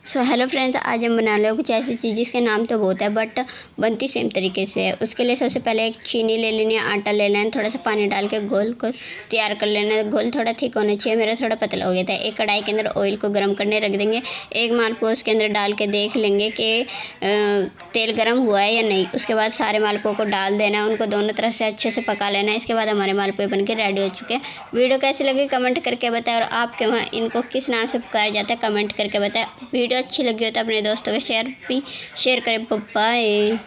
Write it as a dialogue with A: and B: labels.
A: So hello friends, आज हम बना रहे कुछ ऐसी चीज़ जिसके नाम तो बहुत है बट बनती सेम तरीके से है। उसके लिए सबसे पहले एक चीनी ले लेनी है, आटा ले लेना है, थोड़ा सा पानी डाल के घोल को तैयार कर लेना है। घोल थोड़ा थिक होना चाहिए, मेरा थोड़ा पतला हो गया था। एक कढ़ाई के अंदर ऑयल को गर्म करने रख देंगे। एक मालपुआ उसके अंदर डाल के देख लेंगे कि तेल गर्म हुआ है या नहीं। उसके बाद सारे मालपुओं को डाल देना है, उनको दोनों तरफ से अच्छे से पका लेना है। इसके बाद हमारे मालपुए बन के रेडी हो चुके हैं। वीडियो कैसी लगी कमेंट करके बताएं, और आपके वहाँ इनको किस नाम से पुकारा जाता है कमेंट करके बताएं। वीडियो अच्छी लगी हो तो अपने दोस्तों के शेयर करें। बाय।